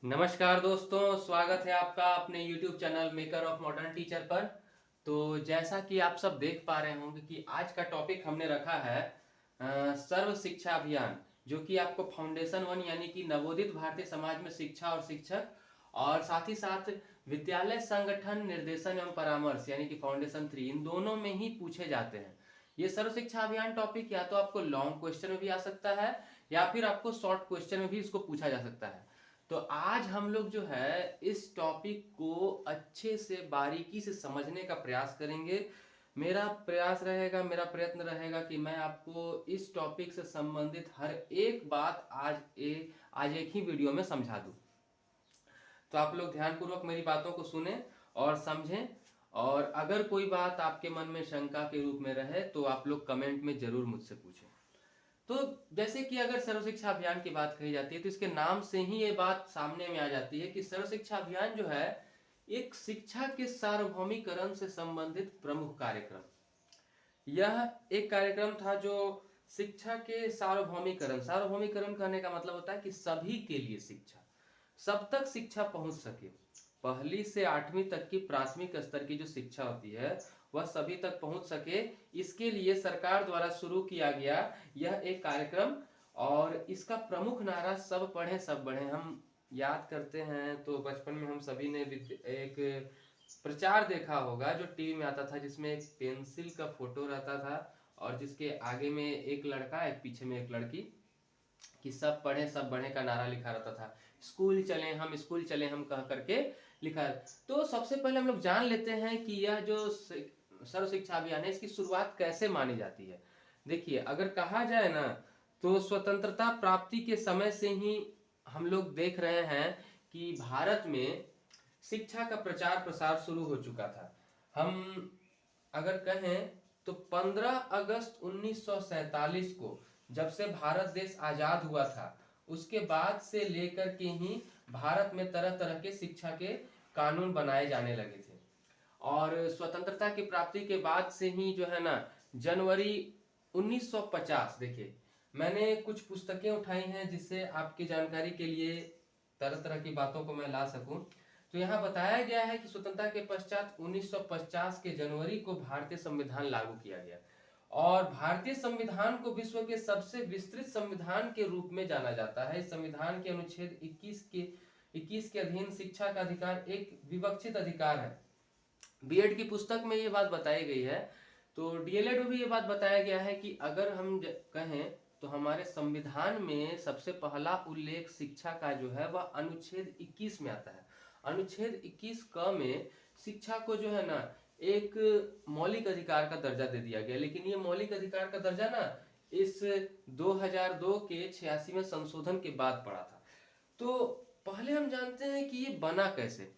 नमस्कार दोस्तों, स्वागत है आपका अपने YouTube channel maker of modern teacher पर। तो जैसा कि आप सब देख पा रहे होंगे कि आज का टॉपिक हमने रखा है सर्व शिक्षा अभियान, जो कि आपको फाउंडेशन 1 यानी कि नवोदित भारतीय समाज में शिक्षा और शिक्षक, और साथ ही साथ विद्यालय संगठन निर्देशन एवं परामर्श यानी कि फाउंडेशन 3, इन दोनों में ही पूछे जाते हैं। ये सर्व शिक्षा अभियान टॉपिक या तो आपको लॉन्ग क्वेश्चन में भी आ सकता है या फिर आपको शॉर्ट क्वेश्चन में भी इसको पूछा जा सकता है। तो आज हम लोग जो है इस टॉपिक को अच्छे से बारीकी से समझने का प्रयास करेंगे। मेरा प्रयास रहेगा, मेरा प्रयत्न रहेगा कि मैं आपको इस टॉपिक से संबंधित हर एक बात आज एक ही वीडियो में समझा दूं। तो आप लोग ध्यानपूर्वक मेरी बातों को सुने और समझें, और अगर कोई बात आपके मन में शंका के रूप में रहे तो आप लोग कमेंट में जरूर मुझसे पूछें। तो जैसे कि अगर सर्व शिक्षा अभियान की बात कही जाती है तो इसके नाम से ही ये बात सामने में आ जाती है कि सर्व शिक्षा अभियान जो है एक शिक्षा के सार्वभौमिकरण से संबंधित प्रमुख कार्यक्रम। यह एक कार्यक्रम था जो शिक्षा के सार्वभौमिकरण, सार्वभौमिकरण कहने का मतलब होता है कि सभी के लिए शिक्षा, सब तक शिक्षा पहुंच सके। पहली से 8वीं तक की प्राथमिक स्तर की जो शिक्षा होती है वह सभी तक पहुंच सके, इसके लिए सरकार द्वारा शुरू किया गया यह एक कार्यक्रम। और इसका प्रमुख नारा सब पढ़े सब बढ़े। हम याद करते हैं तो बचपन में हम सभी ने एक प्रचार देखा होगा जो टीवी में आता था, जिसमें एक पेंसिल का फोटो रहता था और जिसके आगे में एक लड़का एक पीछे में एक लड़की, कि सब पढ़े सब बढ़े का नारा लिखा रहता था। स्कूल चले हम, स्कूल चले हम कह करके लिखा है। तो सबसे पहले हम लोग जान लेते हैं कि यह जो सर्व शिक्षा अभियान है इसकी शुरुआत कैसे मानी जाती है। देखिए, अगर कहा जाए ना तो स्वतंत्रता प्राप्ति के समय से ही हम लोग देख रहे हैं कि भारत में शिक्षा का प्रचार प्रसार शुरू हो चुका था। हम अगर कहें तो 15 अगस्त 1947 को जब से भारत देश आजाद हुआ था उसके बाद से लेकर के ही भारत में तरह तरह के शिक्षा के कानून बनाए जाने लगे थे। और स्वतंत्रता की प्राप्ति के बाद से ही जो है ना, जनवरी 1950, देखिए मैंने कुछ पुस्तकें उठाई हैं जिससे आपकी जानकारी के लिए तरह तरह की बातों को मैं ला सकूं। तो यहाँ बताया गया है कि स्वतंत्रता के पश्चात 1950 के जनवरी को भारतीय संविधान लागू किया गया, और भारतीय संविधान को विश्व के सबसे विस्तृत संविधान के रूप में जाना जाता है। इस संविधान के अनुच्छेद 21 के अधीन शिक्षा का अधिकार एक विवक्षित अधिकार है। बीएड की पुस्तक में ये बात बताई गई है, तो डीएलएड में भी ये बात बताया गया है कि अगर हम कहें तो हमारे संविधान में सबसे पहला उल्लेख शिक्षा का जो है वह अनुच्छेद 21 में आता है। अनुच्छेद 21 क में शिक्षा को जो है ना एक मौलिक अधिकार का दर्जा दे दिया गया, लेकिन ये मौलिक अधिकार का दर्जा ना इस 2002 के 86वें संशोधन के बाद पड़ा था। तो पहले हम जानते हैं कि ये बना कैसे।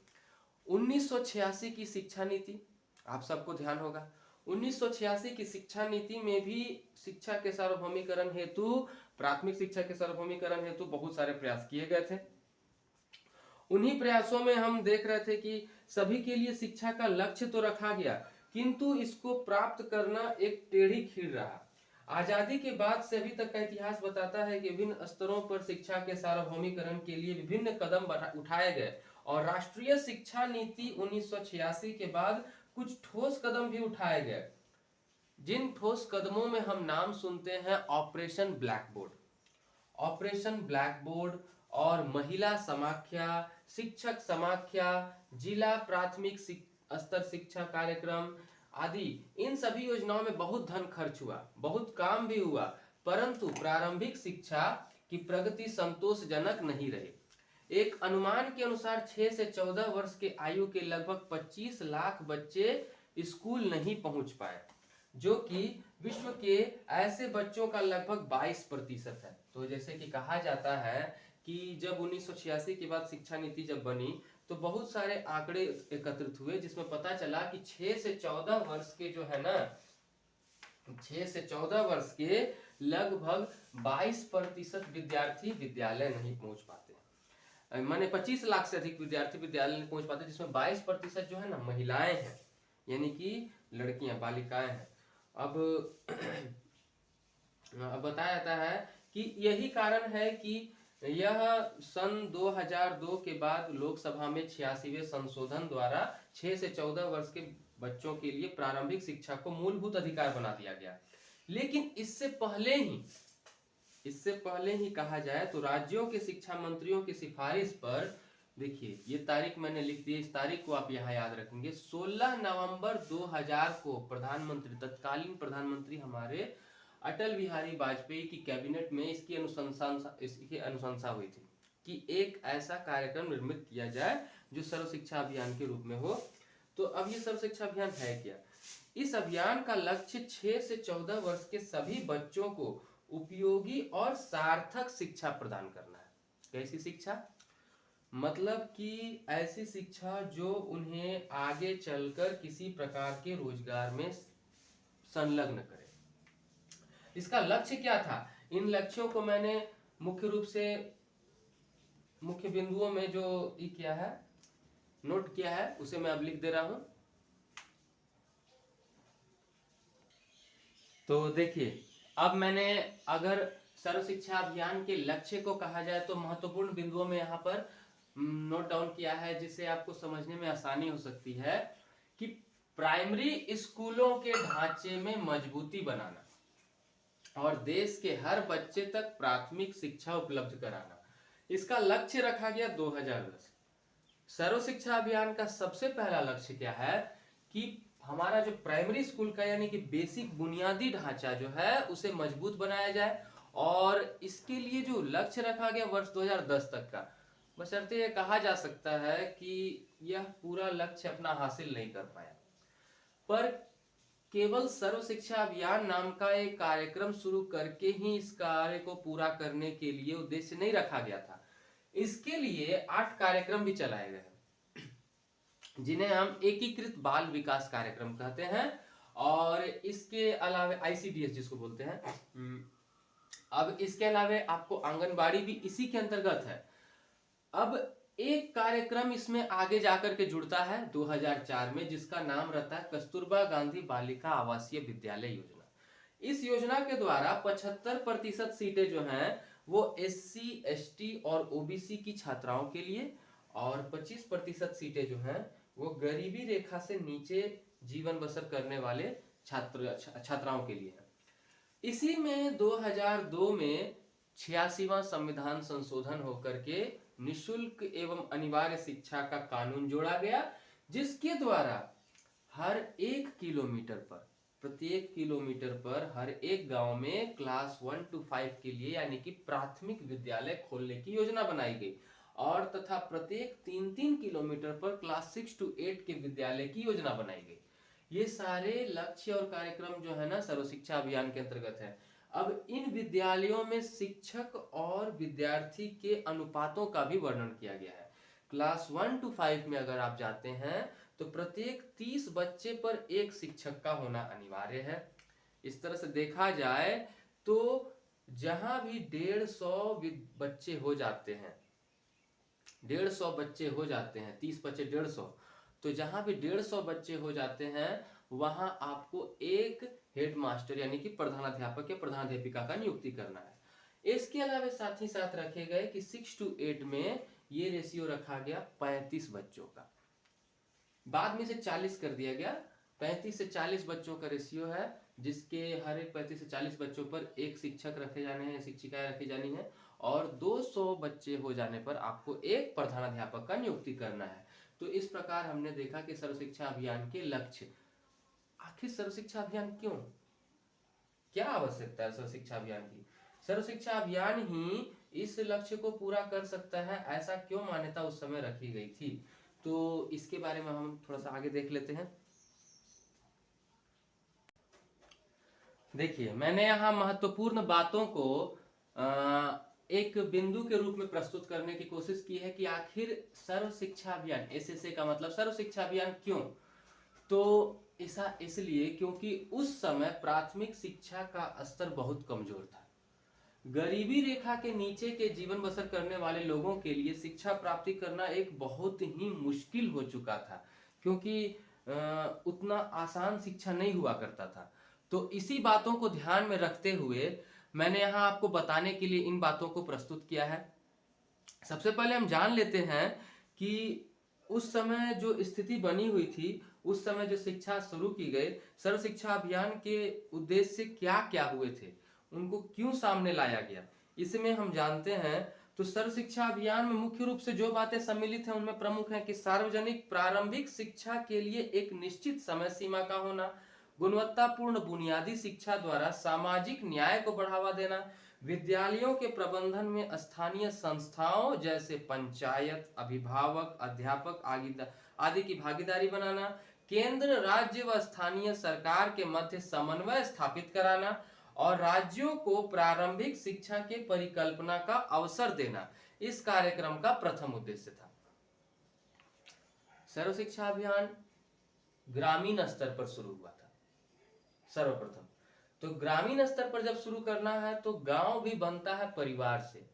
1986 की शिक्षा नीति, आप सबको ध्यान होगा, 1986 की शिक्षा नीति में भी शिक्षा के सार्वभौमिकरण हेतु, प्राथमिक शिक्षा के सार्वभौमिकरण हेतु बहुत सारे प्रयास किए गए थे। उन्हीं प्रयासों में हम देख रहे थे कि सभी के लिए शिक्षा का लक्ष्य तो रखा गया, किंतु इसको प्राप्त करना एक टेढ़ी खीर रहा। आजादी के बाद से अभी तक का इतिहास बताता है कि विभिन्न स्तरों पर शिक्षा के सार्वभौमिकरण के लिए विभिन्न कदम उठाए गए, और राष्ट्रीय शिक्षा नीति 1986 के बाद कुछ ठोस कदम भी उठाए गए। जिन ठोस कदमों में हम नाम सुनते हैं operation black board, operation black board और महिला समाख्या, शिक्षक समाख्या, जिला प्राथमिक स्तर शिक्षा कार्यक्रम आदि, इन सभी योजनाओं में बहुत धन खर्च हुआ, बहुत काम भी हुआ, परंतु प्रारंभिक शिक्षा की प्रगति संतोषजनक नहीं रही। एक अनुमान के अनुसार 6 से 14 वर्ष के आयु के लगभग 25 लाख बच्चे स्कूल नहीं पहुंच पाए, जो कि विश्व के ऐसे बच्चों का लगभग 22% है। तो जैसे कि कहा जाता है कि जब 1986 के बाद शिक्षा नीति जब बनी तो बहुत सारे आंकड़े एकत्रित हुए, जिसमें पता चला कि 6 से 14 वर्ष के जो है ना, 6 से 14 वर्ष के लगभग 22% विद्यार्थी विद्यालय नहीं पहुंच पाते। माने 25 लाख से अधिक विद्यार्थी विद्यालय नहीं पहुंच पाते, जिसमें 22% जो है ना महिलाएं हैं, यानी कि लड़कियां, बालिकाएं हैं। अब बताया जाता है कि यही कारण है कि यह सन 2002 के बाद लोकसभा में 86वें संशोधन द्वारा 6 से 14 वर्ष के बच्चों के लिए प्रारंभिक शिक्षा को मूलभूत अधिकार बना दिया गया। लेकिन इससे पहले ही कहा जाए तो राज्यों के शिक्षा मंत्रियों की सिफारिश पर, देखिए ये तारीख मैंने लिख दी, इस तारीख को आप यहाँ याद रखेंगे, 16 नवंबर 2000 को तत्कालीन प्रधानमंत्री हमारे अटल बिहारी वाजपेयी की कैबिनेट में इसकी अनुशंसा हुई थी कि एक ऐसा कार्यक्रम निर्मित किया जाए जो सर्व शिक्षा अभियान के रूप में हो। तो अब ये सर्व शिक्षा अभियान है क्या? इस अभियान का लक्ष्य 6 से 14 वर्ष के सभी बच्चों को उपयोगी और सार्थक शिक्षा प्रदान करना है। कैसी शिक्षा? मतलब कि ऐसी शिक्षा जो उन्हें आगे चलकर किसी प्रकार के रोजगार में संलग्न करे। इसका लक्ष्य क्या था? इन लक्ष्यों को मैंने मुख्य रूप से मुख्य बिंदुओं में जो किया है, नोट किया है, उसे मैं अब लिख दे रहा हूं। तो देखिए, अब मैंने अगर सर्व शिक्षा अभियान के लक्ष्य को कहा जाए तो महत्वपूर्ण बिंदुओं में यहाँ पर नोट डाउन किया है, जिससे आपको समझने में आसानी हो सकती है कि प्राइमरी स्कूलों के ढांचे में मजबूती बनाना और देश के हर बच्चे तक प्राथमिक शिक्षा उपलब्ध कराना, इसका लक्ष्य रखा गया 2010। सर्व शिक्षा अभियान का सबसे पहला लक्ष्य क्या है कि हमारा जो प्राइमरी स्कूल का यानी कि बेसिक बुनियादी ढांचा जो है उसे मजबूत बनाया जाए, और इसके लिए जो लक्ष्य रखा गया वर्ष 2010 तक का, बशर्ते यह कहा जा सकता है कि यह पूरा लक्ष्य अपना हासिल नहीं कर पाया, पर केवल सर्व शिक्षा अभियान नाम का एक कार्यक्रम शुरू करके ही इस कार्य को पूरा करने के लिए उद्देश्य नहीं रखा गया था। इसके लिए 8 कार्यक्रम भी चलाए गए, जिन्हें हम एकीकृत बाल विकास कार्यक्रम कहते हैं, और इसके अलावा ICDS जिसको बोलते हैं। अब इसके अलावा आपको आंगनबाड़ी भी इसी के अंतर्गत है। अब एक कार्यक्रम इसमें आगे जाकर के जुड़ता है 2004 में, जिसका नाम रहता है कस्तूरबा गांधी बालिका आवासीय विद्यालय योजना। इस योजना के द्वारा 75% सीटें जो हैं वो SC, ST और OBC की छात्राओं के लिए, और 25% सीटें जो हैं वो गरीबी रेखा से नीचे जीवन बसर करने वाले छात्राओं के लिए है। इसी में 2002 में 86वां संविधान संशोधन होकर के निशुल्क एवं अनिवार्य शिक्षा का कानून जोड़ा गया, जिसके द्वारा प्रत्येक किलोमीटर पर हर एक गांव में क्लास 1 to 5 के लिए यानी कि प्राथमिक विद्यालय खोलने की योजना बनाई गई, और तथा प्रत्येक 3-3 किलोमीटर पर क्लास 6 to 8 के विद्यालय की योजना बनाई गई। ये सारे लक्ष्य और कार्यक्रम जो है ना सर्व शिक्षा अभियान के अंतर्गत है। अब इन विद्यालयों में शिक्षक और विद्यार्थी के अनुपातों का भी वर्णन किया गया है। क्लास 1 to 5 में अगर आप जाते हैं तो प्रत्येक 30 बच्चे पर एक शिक्षक का होना अनिवार्य है। इस तरह से देखा जाए तो जहां भी 150 बच्चे हो जाते हैं, 150 बच्चे हो जाते हैं, 30 बच्चे 150, तो जहां भी 150 बच्चे हो जाते हैं वहां आपको एक हेडमास्टर यानी कि प्रधानाध्यापक या प्रधानाध्यापिका का नियुक्ति करना है। इसके अलावा साथ ही साथ रखे गए कि 6 to 8 में ये रेशियो रखा गया 35 बच्चों का, बाद में से 40 कर दिया गया। 35 से 40 बच्चों का रेशियो है, जिसके हर एक 35 से 40 बच्चों पर एक शिक्षक रखे जाने हैं, शिक्षिकाएं रखी जानी है, और 200 बच्चे हो जाने पर आपको एक प्रधानाध्यापक का नियुक्ति करना है। तो इस प्रकार हमने देखा कि सर्व शिक्षा अभियान के लक्ष्य। आखिर सर्व शिक्षा अभियान क्यों, क्या आवश्यकता है सर्व शिक्षा अभियान की? सर्व शिक्षा अभियान ही इस लक्ष्य को पूरा कर सकता है, ऐसा क्यों मान्यता उस समय रखी गई थी? तो इसके बारे में हम थोड़ा सा आगे देख लेते हैं। देखिए, मैंने यहाँ महत्वपूर्ण बातों को एक बिंदु के रूप में प्रस्तुत करने की कोशिश की है कि आखिर सर्व शिक्षा अभियान, SSA का मतलब सर्व शिक्षा अभियान क्यों? तो ऐसा इसलिए क्योंकि उस समय प्राथमिक शिक्षा का स्तर बहुत कमजोर था। गरीबी रेखा के नीचे के जीवन बसर करने वाले लोगों के लिए शिक्षा प्राप्ति करना एक बहुत ही मुश्किल हो चुका था, क्योंकि उतना आसान शिक्षा नहीं हुआ करता था। तो इसी बातों को ध्यान में रखते हुए मैंने यहाँ आपको बताने के लिए इन बातों को प्रस्तुत किया है। सबसे पहले हम जान लेते हैं कि उस समय जो स्थिति बनी हुई थी, उस समय जो शिक्षा शुरू की गई, सर्व शिक्षा अभियान के उद्देश्य क्या क्या हुए थे, उनको क्यों सामने लाया गया, इसमें हम जानते हैं। तो सर्व शिक्षा अभियान में मुख्य रूप से जो बातें सम्मिलित हैं उनमें प्रमुख है कि सार्वजनिक प्रारंभिक शिक्षा के लिए एक निश्चित समय सीमा का होना, गुणवत्तापूर्ण बुनियादी शिक्षा द्वारा सामाजिक न्याय को बढ़ावा देना, विद्यालयों के प्रबंधन में स्थानीय संस्थाओं जैसे पंचायत, अभिभावक, अध्यापक आदि की भागीदारी बनाना, केंद्र, राज्य व स्थानीय सरकार के मध्य समन्वय स्थापित कराना और राज्यों को प्रारंभिक शिक्षा के परिकल्पना का अवसर देना इस कार्यक्रम का प्रथम उद्देश्य था। सर्व शिक्षा अभियान ग्रामीण स्तर पर शुरू हुआ था सर्वप्रथम। तो ग्रामीण स्तर पर जब शुरू करना है तो गांव भी बनता है परिवार से,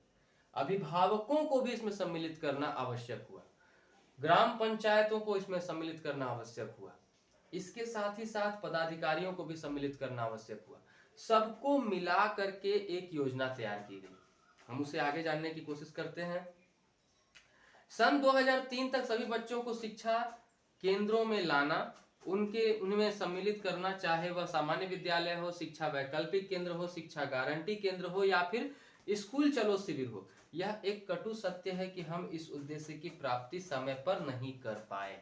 अभिभावकों को भी इसमें सम्मिलित करना आवश्यक हुआ, ग्राम पंचायतों को इसमें सम्मिलित करना आवश्यक हुआ, इसके साथ ही साथ पदाधिकारियों को भी सम्मिलित करना आवश्यक हुआ। सबको मिला करके एक योजना तैयार की गई। हम उसे आगे जानने की कोशिश करते हैं। सन 2003 तक सभी बच्चों को शिक्षा केंद्रों में लाना, उनमें सम्मिलित करना, चाहे वह सामान्य विद्यालय हो, शिक्षा वैकल्पिक केंद्र हो, शिक्षा गारंटी केंद्र हो या फिर स्कूल चलो शिविर हो। यह एक कटु सत्य है कि हम इस उद्देश्य की प्राप्ति समय पर नहीं कर पाए।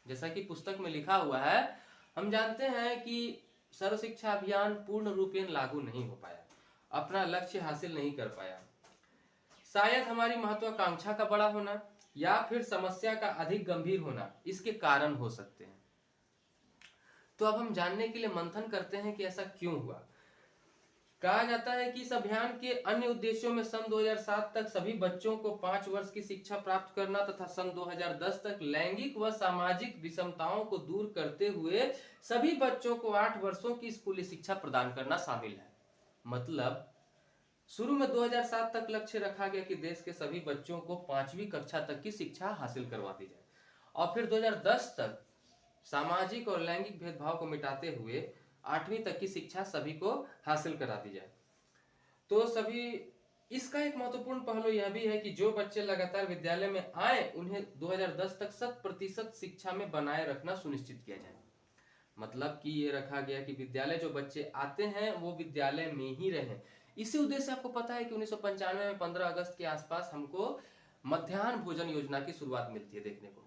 जैसा कि पुस्तक में लिखा हुआ है, हम जानते हैं कि सर्व शिक्षा अभियान पूर्ण रूपेण लागू नहीं हो पाया, अपना लक्ष्य हासिल नहीं कर पाया। शायद हमारी महत्वाकांक्षा का बड़ा होना या फिर समस्या का अधिक गंभीर होना इसके कारण हो सकते हैं। तो अब हम जानने के लिए मंथन करते हैं कि ऐसा क्यों हुआ। कहा जाता है कि इस अभियान के अन्य उद्देश्यों में सन 2007 तक सभी बच्चों को 5 वर्ष की शिक्षा प्राप्त करना तथा सन 2010 तक लैंगिक व सामाजिक विषमताओं को दूर करते हुए सभी बच्चों को 8 वर्षों की स्कूली शिक्षा प्रदान करना शामिल है। मतलब शुरू में 2007 तक लक्ष्य रखा गया कि देश के सभी बच्चों को 5वीं कक्षा तक की शिक्षा हासिल करवा दी जाए और फिर 2010 तक सामाजिक और लैंगिक भेदभाव को मिटाते हुए 8वीं तक की शिक्षा सभी को हासिल करा दी जाए। तो सभी इसका एक महत्वपूर्ण पहलू यह भी है कि जो बच्चे लगातार विद्यालय में आए उन्हें 2010 तक 100% शिक्षा में बनाए रखना सुनिश्चित किया जाए। मतलब कि ये रखा गया कि विद्यालय जो बच्चे आते हैं वो विद्यालय में ही रहें। इसी उद्देश्य से आपको पता है कि 1995 में 15 अगस्त के आसपास हमको मध्याह्न भोजन योजना की शुरुआत मिलती है देखने को।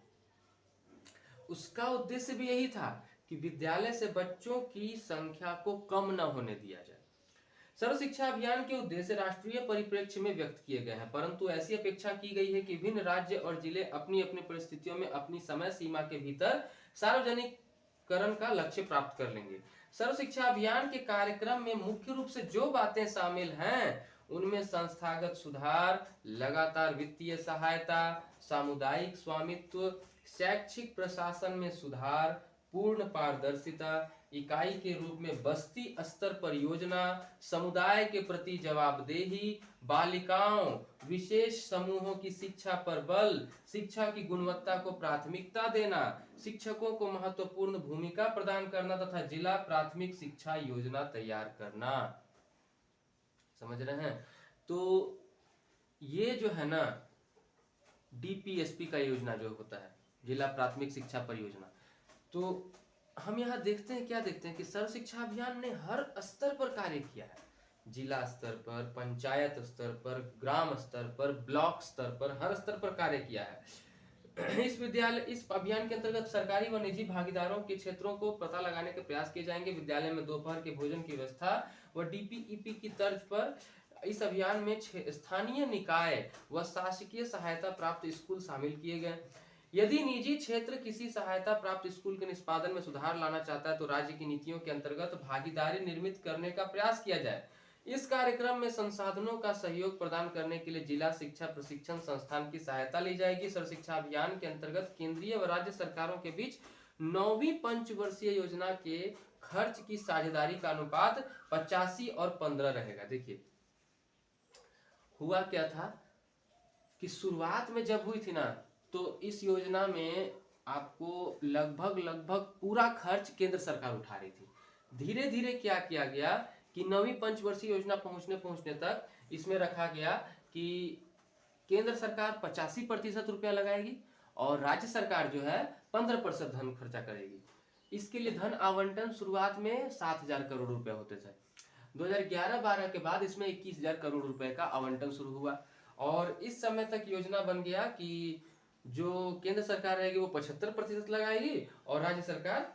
उसका उद्देश्य भी यही था कि विद्यालय से बच्चों की संख्या को कम न होने दिया जाए। सर्व शिक्षा अभियान के उद्देश्य राष्ट्रीय परिप्रेक्ष्य में व्यक्त किए गए हैं, परंतु ऐसी अपेक्षा की गई है कि विभिन्न राज्य और जिले अपनी अपनी परिस्थितियों में अपनी समय सीमा के भीतर सार्वजनिककरण का लक्ष्य प्राप्त कर लेंगे। सर्व शिक्षा अभियान के कार्यक्रम में मुख्य रूप से जो बातें शामिल हैं उनमें संस्थागत सुधार, लगातार वित्तीय सहायता, सामुदायिक स्वामित्व, शैक्षिक प्रशासन में सुधार, पूर्ण पारदर्शिता, इकाई के रूप में बस्ती स्तर परियोजना, समुदाय के प्रति जवाबदेही, बालिकाओं विशेष समूहों की शिक्षा पर बल, शिक्षा की गुणवत्ता को प्राथमिकता देना, शिक्षकों को महत्वपूर्ण भूमिका प्रदान करना तथा जिला प्राथमिक शिक्षा योजना तैयार करना। समझ रहे हैं? तो ये जो है ना डीपीएसपी का योजना जो होता है, जिला प्राथमिक शिक्षा परियोजना, तो हम यहाँ देखते हैं, क्या देखते हैं कि सर्व शिक्षा अभियान ने हर स्तर पर कार्य किया है। जिला स्तर पर, पंचायत स्तर पर, ग्राम स्तर पर, ब्लॉक स्तर पर, हर स्तर पर कार्य किया है। इस अभियान के अंतर्गत सरकारी व निजी भागीदारों के क्षेत्रों को पता लगाने के प्रयास किए जाएंगे। विद्यालय में दोपहर के भोजन की व्यवस्था व डीपीईपी की तर्ज पर इस अभियान में स्थानीय निकाय व शासकीय सहायता प्राप्त स्कूल शामिल किए गए। यदि निजी क्षेत्र किसी सहायता प्राप्त स्कूल के निष्पादन में सुधार लाना चाहता है तो राज्य की नीतियों के अंतर्गत भागीदारी निर्मित करने का प्रयास किया जाए। इस कार्यक्रम में संसाधनों का सहयोग प्रदान करने के लिए जिला शिक्षा प्रशिक्षण संस्थान की सहायता ली जाएगी। सर्व शिक्षा अभियान के अंतर्गत केंद्रीय व राज्य सरकारों के बीच 9वीं पंचवर्षीय योजना के खर्च की साझेदारी का अनुपात 85 और 15 रहेगा। देखिए हुआ क्या था कि शुरुआत में जब हुई थी ना, तो इस योजना में आपको लगभग पूरा खर्च केंद्र सरकार उठा रही थी। धीरे धीरे क्या किया गया कि 9वीं पंचवर्षीय योजना पहुंचने तक इसमें रखा गया कि केंद्र सरकार 85% रुपया लगाएगी और राज्य सरकार जो है 15% धन खर्चा करेगी। इसके लिए धन आवंटन शुरुआत में 7,000 करोड़ रुपए होते थे। 2011-12 के बाद इसमें 21,000 करोड़ रुपए का आवंटन शुरू हुआ और इस समय तक योजना बन गया कि जो केंद्र सरकार रहेगी वो 75% लगाएगी और राज्य सरकार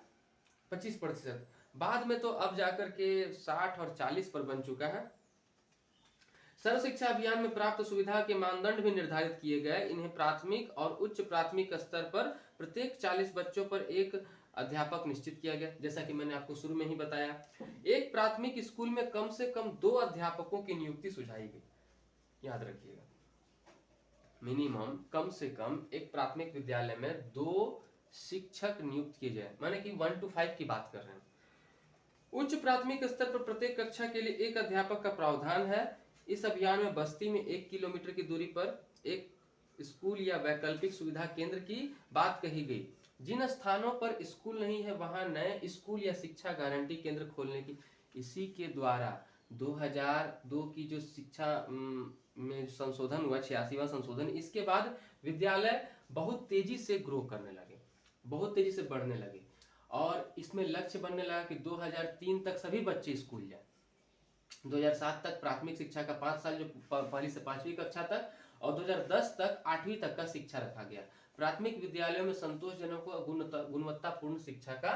25%। बाद में तो अब जाकर के 60 और 40 पर बन चुका है। सर्व शिक्षा अभियान में प्राप्त सुविधा के मानदंड भी निर्धारित किए गए। इन्हें प्राथमिक और उच्च प्राथमिक स्तर पर प्रत्येक 40 बच्चों पर एक अध्यापक निश्चित किया गया। जैसा कि मैंने आपको शुरू में ही बताया, एक प्राथमिक स्कूल में कम से कम 2 अध्यापकों की नियुक्ति सुझाई गई। याद रखिएगा, मिनिमम कम से कम एक प्राथमिक विद्यालय में 2 शिक्षक नियुक्त किए जाए, माने कि 1 to 5 की बात कर रहे हैं। उच्च प्राथमिक स्तर पर प्रत्येक कक्षा के लिए एक अध्यापक का प्रावधान है। इस अभियान में बस्ती में 1 किलोमीटर की दूरी पर एक स्कूल या वैकल्पिक सुविधा केंद्र की बात कही गई। जिन स्थानों पर स्कूल नहीं है वहां नए स्कूल या शिक्षा गारंटी केंद्र खोलने की, इसी के द्वारा 2002 की जो शिक्षा में संशोधन हुआ, 86वां संशोधन, इसके बाद विद्यालय बहुत तेजी से ग्रो करने लगे, बहुत तेजी से बढ़ने लगे और इसमें लक्ष्य बनने लगा कि 2003 तक सभी बच्चे स्कूल जाए। 2007 तक प्राथमिक शिक्षा का 5 साल, जो पहली से 5वीं कक्षा तक, और 2010 तक 8वीं तक का शिक्षा रखा गया। प्राथमिक विद्यालयों में संतोषजनक व गुणवत्तापूर्ण शिक्षा का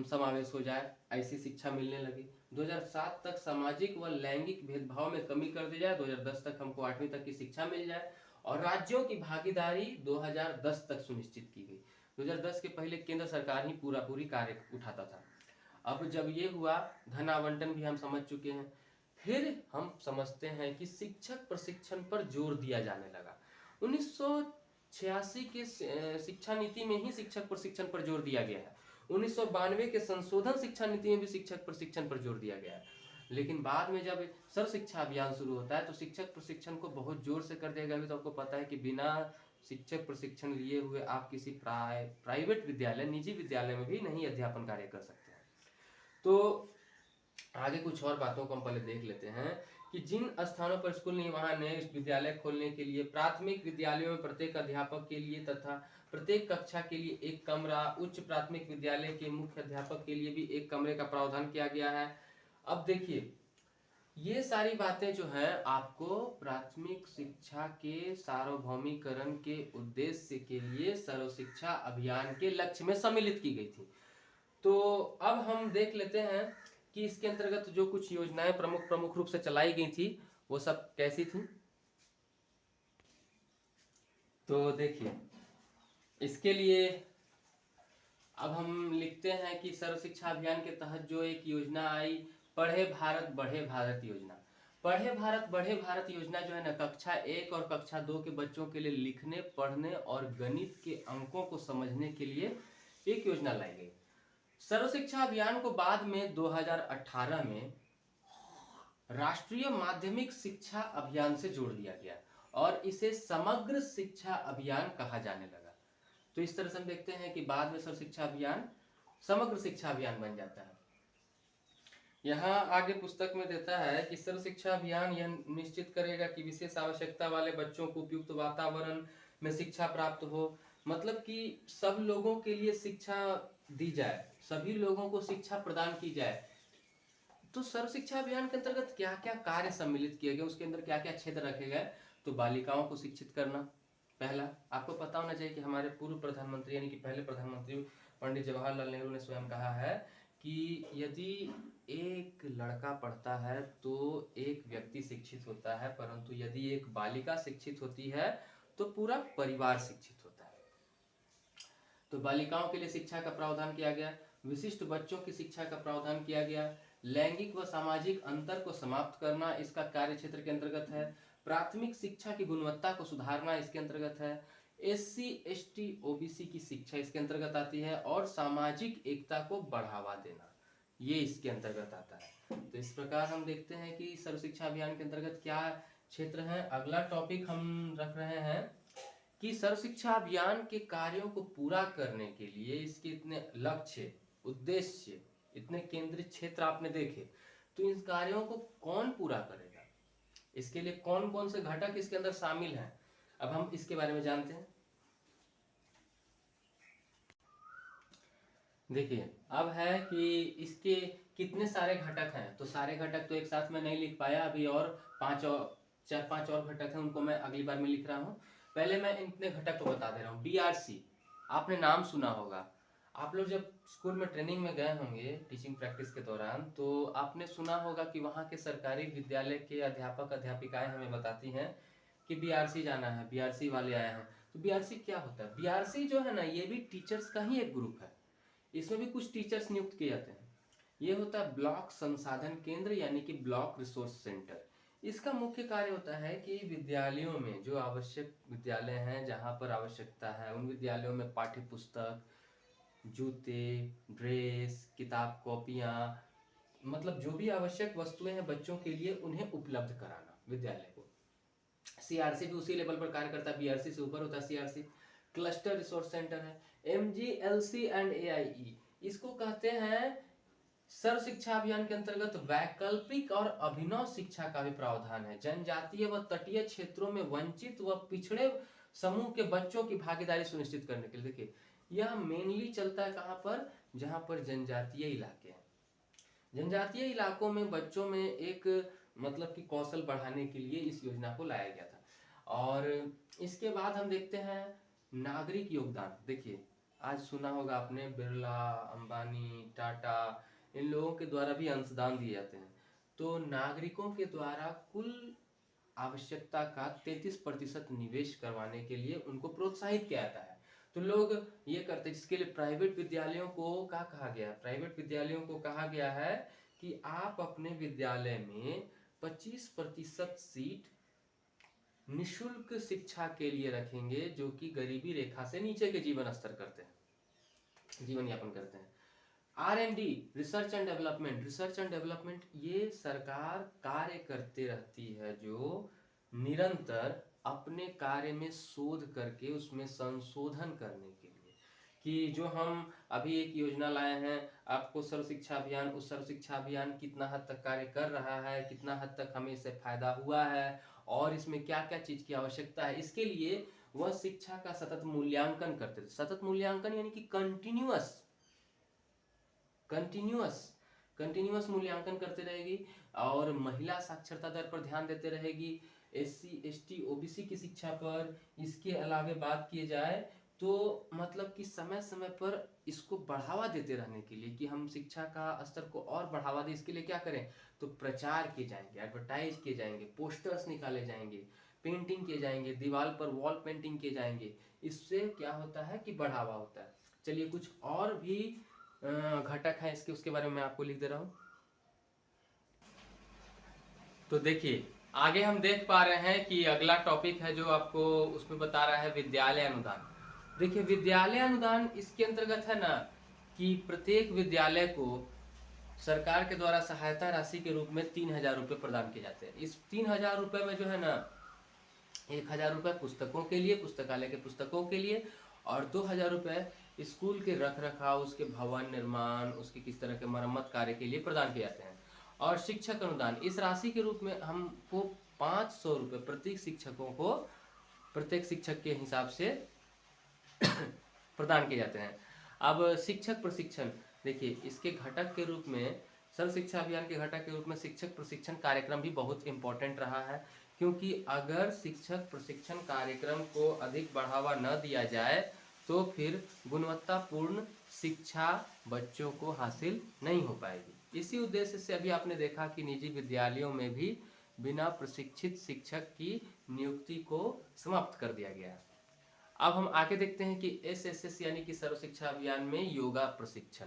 समावेश हो जाए, ऐसी शिक्षा मिलने लगी। 2007 तक सामाजिक व लैंगिक भेदभाव में कमी कर दी जाए। 2010 तक हमको 8वीं तक की शिक्षा मिल जाए और राज्यों की भागीदारी 2010 तक सुनिश्चित की गई। 2010 के पहले केंद्र सरकार ही पूरी कार्य उठाता था। अब जब ये हुआ, धन आवंटन भी हम समझ चुके हैं, फिर हम समझते हैं कि शिक्षक प्रशिक्षण पर जोर दिया जाने लगा। 1986 के शिक्षा नीति में ही शिक्षक प्रशिक्षण पर जोर दिया गया है। 1992 के संशोधन शिक्षा नीति में भी शिक्षक प्रशिक्षण पर जोर दिया गया है। लेकिन बाद में जब सर्व शिक्षा अभियान शुरू होता है तो शिक्षक प्रशिक्षण को बहुत जोर से कर दिया गया। अभी तो आपको पता है कि बिना शिक्षक प्रशिक्षण लिए हुए आप किसी प्राइवेट विद्यालय, निजी विद्यालय में भी नहीं अध्यापन कार्य कर सकते हैं। तो आगे कुछ और बातों को हम पहले देख लेते हैं कि जिन स्थानों पर स्कूल नहीं वहां नए विद्यालय खोलने के लिए प्राथमिक विद्यालयों में प्रत्येक अध्यापक के लिए तथा प्रत्येक कक्षा के लिए एक कमरा, उच्च प्राथमिक विद्यालय के मुख्य अध्यापक के लिए भी एक कमरे का प्रावधान किया गया है। अब देखिए, ये सारी बातें जो है आपको प्राथमिक शिक्षा के सार्वभौमिकरण के उद्देश्य के लिए सर्व शिक्षा अभियान के लक्ष्य में सम्मिलित की गई थी। तो अब हम देख लेते हैं कि इसके अंतर्गत जो कुछ योजनाएं प्रमुख रूप से चलाई गई थी वो सब कैसी थी। तो देखिए, इसके लिए अब हम लिखते हैं कि सर्व शिक्षा अभियान के तहत जो एक योजना आई, पढ़े भारत बढ़े भारत योजना। पढ़े भारत बढ़े भारत योजना जो है ना, कक्षा 1 और कक्षा 2 के बच्चों के लिए लिखने, पढ़ने और गणित के अंकों को समझने के लिए एक योजना लाई गई। सर्व शिक्षा अभियान को बाद में 2018 में राष्ट्रीय माध्यमिक शिक्षा अभियान से जोड़ दिया गया और इसे समग्र शिक्षा अभियान कहा जाने लगा। तो इस तरह से हम देखते हैं कि बाद में सर्व शिक्षा अभियान समग्र शिक्षा अभियान बन जाता है। यहाँ आगे पुस्तक में देता है कि सर्व शिक्षा अभियान यह निश्चित करेगा कि विशेष आवश्यकता वाले बच्चों को उपयुक्त वातावरण में शिक्षा प्राप्त हो, मतलब कि सब लोगों के लिए शिक्षा दी जाए, सभी लोगों को शिक्षा प्रदान की जाए। तो सर्व शिक्षा अभियान के अंतर्गत क्या क्या कार्य सम्मिलित किए गए, उसके अंदर क्या क्या क्षेत्र रखे गए। तो बालिकाओं को शिक्षित करना पहला। आपको पता होना चाहिए कि हमारे पूर्व प्रधानमंत्री यानी कि पहले प्रधानमंत्री पंडित जवाहरलाल नेहरू ने स्वयं कहा है कि यदि एक लड़का पढ़ता है तो एक व्यक्ति शिक्षित होता है, परंतु यदि एक बालिका शिक्षित होती है तो पूरा परिवार शिक्षित होता है। तो बालिकाओं के लिए शिक्षा का प्रावधान किया गया, विशिष्ट बच्चों की शिक्षा का प्रावधान किया गया, लैंगिक व सामाजिक अंतर को समाप्त करना इसका कार्य क्षेत्र के अंतर्गत है, प्राथमिक शिक्षा की गुणवत्ता को सुधारना इसके अंतर्गत है, SC ST OBC की शिक्षा इसके अंतर्गत आती है और सामाजिक एकता को बढ़ावा देना ये इसके अंतर्गत आता है। तो इस प्रकार हम देखते हैं कि सर्व शिक्षा अभियान के अंतर्गत क्या क्षेत्र है। अगला टॉपिक हम रख रहे हैं कि सर्व शिक्षा अभियान के कार्यों को पूरा करने के लिए इसके इतने लक्ष्य, उद्देश्य, इतने केंद्रित क्षेत्र आपने देखे, तो इन कार्यों को कौन पूरा करेगा, इसके लिए कौन कौन से घटक इसके अंदर शामिल हैं, अब हम इसके बारे में जानते हैं। देखिए अब है कि इसके कितने सारे घटक हैं, तो सारे घटक तो एक साथ में नहीं लिख पाया अभी, और चार पांच और घटक हैं, उनको मैं अगली बार में लिख रहा हूँ। पहले मैं इतने घटक को बता दे रहा हूँ। बीआरसी आपने नाम सुना होगा, आप लोग जब स्कूल में ट्रेनिंग में गए होंगे टीचिंग प्रैक्टिस के दौरान, तो आपने सुना होगा कि वहाँ के सरकारी विद्यालय के अध्यापक अध्यापिकाएं हमें बताती हैं कि बीआरसी जाना है, बीआरसी वाले आए हैं। तो बीआरसी क्या होता है? बीआरसी जो है ना, ये भी टीचर्स का ही एक ग्रुप है, इसमें भी कुछ टीचर्स नियुक्त किए जाते हैं। ये होता है ब्लॉक संसाधन केंद्र, यानी कि ब्लॉक रिसोर्स सेंटर। इसका मुख्य कार्य होता है कि विद्यालयों में जो आवश्यक विद्यालय हैं, जहाँ पर आवश्यकता है, उन विद्यालयों में पाठ्य पुस्तक, जूते, ड्रेस, किताब, कॉपियाँ, मतलब जो भी आवश्यक वस्तुएं हैं बच्चों के लिए, उन्हें उपलब्ध कराना विद्यालय को। सीआरसी भी उसी लेवल पर कार्य करता है, बीआरसी से ऊपर होता है सीआरसी। क्लस्टर रिसोर्स सेंटर है। एमजीएलसी एंड एआईई, इसको कहते हैं सर्व शिक्षा अभियान के अंतर्गत वैकल्पिक और अभिनव शिक्षा का भी प्रावधान है। जनजातीय व तटीय क्षेत्रों में वंचित व पिछड़े समूह के बच्चों की भागीदारी सुनिश्चित करने के लिए। देखिए यह मेनली चलता है कहाँ पर? जहाँ पर जनजातीय इलाके हैं। जनजातीय इलाकों में बच्चों में एक मतलब कि कौशल बढ़ाने के लिए इस योजना को लाया गया था। और इसके बाद हम देखते हैं नागरिक योगदान। देखिए आज सुना होगा आपने बिरला, अंबानी, टाटा, इन लोगों के द्वारा भी अंशदान दिए जाते हैं। तो नागरिकों के द्वारा कुल आवश्यकता का 33% निवेश करवाने के लिए उनको प्रोत्साहित किया जाता है। तो लोग ये करते हैं, जिसके लिए प्राइवेट विद्यालयों को क्या कहा गया? प्राइवेट विद्यालयों को कहा गया है कि आप अपने विद्यालय में 25% सीट निशुल्क शिक्षा के लिए रखेंगे, जो कि गरीबी रेखा से नीचे के जीवन स्तर करते हैं, जीवन यापन करते हैं। R&D, research and development, research and development ये सरकार कार्य करते रहती है, जो निरंतर अपने कार्य में शोध करके उसमें संशोधन करने के लिए, कि जो हम अभी एक योजना लाए हैं आपको सर्व शिक्षा अभियान, उस सर्व शिक्षा अभियान कितना हद तक कार्य कर रहा है, कितना हद तक हमें इससे फायदा हुआ है, और इसमें क्या क्या चीज की आवश्यकता है, इसके लिए वह शिक्षा का सतत मूल्यांकन करते थे। सतत मूल्यांकन यानी कि कंटिन्यूअस मूल्यांकन करते रहेगी, और महिला साक्षरता दर पर ध्यान देते रहेगी, SC ST OBC की शिक्षा पर। इसके अलावे बात किए जाए तो मतलब कि समय समय पर इसको बढ़ावा देते रहने के लिए, कि हम शिक्षा का स्तर को और बढ़ावा दें, इसके लिए क्या करें? तो प्रचार किए जाएंगे, एडवर्टाइज किए जाएंगे, पोस्टर्स निकाले जाएंगे, पेंटिंग किए जाएंगे, दीवार पर वॉल पेंटिंग किए जाएंगे। इससे क्या होता है कि बढ़ावा होता है। चलिए कुछ और भी घटक है इसके, उसके बारे में मैं आपको लिख दे रहा हूं। तो देखिए आगे हम देख पा रहे हैं कि अगला टॉपिक है जो आपको उसमें बता रहा है विद्यालय अनुदान। देखिए विद्यालय अनुदान इसके अंतर्गत है ना, कि प्रत्येक विद्यालय को सरकार के द्वारा सहायता राशि के रूप में 3,000 रुपये प्रदान किए जाते हैं। इस 3,000 रुपये में जो है ना, 1,000 रुपये पुस्तकों के लिए, पुस्तकालय के पुस्तकों के लिए, और 2,000 रुपये स्कूल के रख रखाव, उसके भवन निर्माण, उसके किस तरह के मरम्मत कार्य के लिए प्रदान किए जाते हैं। और शिक्षक अनुदान, इस राशि के रूप में हमको 500 रुपये प्रत्येक शिक्षकों को, प्रत्येक शिक्षक के हिसाब से प्रदान किए जाते हैं। अब शिक्षक प्रशिक्षण, देखिए इसके घटक के रूप में, सर्व शिक्षा अभियान के घटक के रूप में शिक्षक प्रशिक्षण कार्यक्रम भी बहुत इंपॉर्टेंट रहा है, क्योंकि अगर शिक्षक प्रशिक्षण कार्यक्रम को अधिक बढ़ावा न दिया जाए तो फिर गुणवत्तापूर्ण शिक्षा बच्चों को हासिल नहीं हो पाएगी। इसी उद्देश्य से अभी आपने देखा कि निजी विद्यालयों में भी बिना प्रशिक्षित शिक्षक की नियुक्ति को समाप्त कर दिया गया है। अब हम आगे देखते हैं कि SSS यानी कि सर्व शिक्षा अभियान में योगा प्रशिक्षण।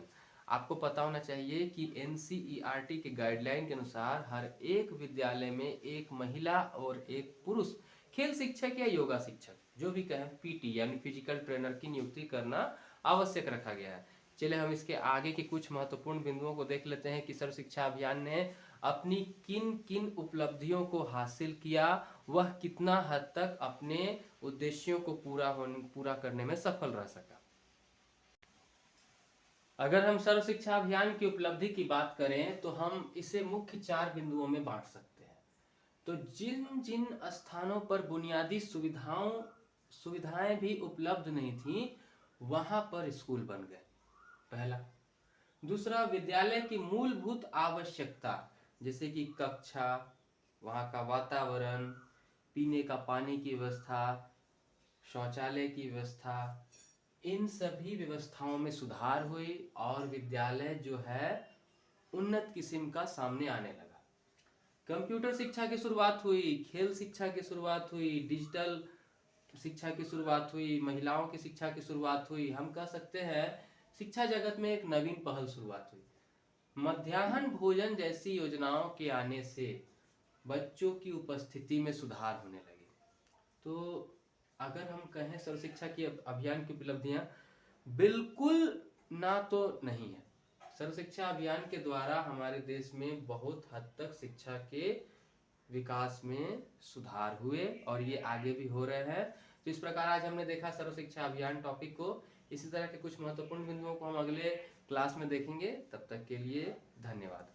आपको पता होना चाहिए कि NCERT के गाइडलाइन के अनुसार हर एक विद्यालय में एक महिला और एक पुरुष खेल शिक्षक या योगा शिक्षक, जो भी कहें, PT यानी फिजिकल ट्रेनर की नियुक्ति करना आवश्यक रखा गया है। चलिए हम इसके आगे के कुछ महत्वपूर्ण बिंदुओं को देख लेते हैं कि सर्व शिक्षा अभियान ने अपनी किन किन उपलब्धियों को हासिल किया, वह कितना हद तक अपने उद्देश्यों को पूरा करने में सफल रह सका। अगर हम सर्व शिक्षा अभियान की उपलब्धि की बात करें तो हम इसे मुख्य 4 बिंदुओं में बांट सकते हैं। तो जिन जिन स्थानों पर बुनियादी सुविधाएं भी उपलब्ध नहीं थी, वहां पर स्कूल बन गए, पहला। दूसरा, विद्यालय की मूलभूत आवश्यकता जैसे कि कक्षा, वहां का वातावरण, पीने का पानी की व्यवस्था, शौचालय की व्यवस्था, इन सभी व्यवस्थाओं में सुधार हुई और विद्यालय जो है उन्नत किस्म का सामने आने लगा। कंप्यूटर शिक्षा की शुरुआत हुई, खेल शिक्षा की शुरुआत हुई, डिजिटल शिक्षा की शुरुआत हुई, महिलाओं की शिक्षा की शुरुआत हुई। हम कह सकते हैं शिक्षा जगत में एक नवीन पहल शुरुआत हुई। मध्याह्न भोजन जैसी योजनाओं के आने से बच्चों की उपस्थिति में सुधार होने लगे। तो अगर हम कहें सर्व शिक्षा की अभियान की उपलब्धियां, बिल्कुल ना तो नहीं है। सर्व शिक्षा अभियान के द्वारा हमारे देश में बहुत हद तक शिक्षा के विकास में सुधार हुए और ये आगे भी हो रहे हैं। तो इस प्रकार आज हमने देखा सर्व शिक्षा अभियान टॉपिक को। इसी तरह के कुछ महत्वपूर्ण बिंदुओं को हम अगले क्लास में देखेंगे। तब तक के लिए धन्यवाद।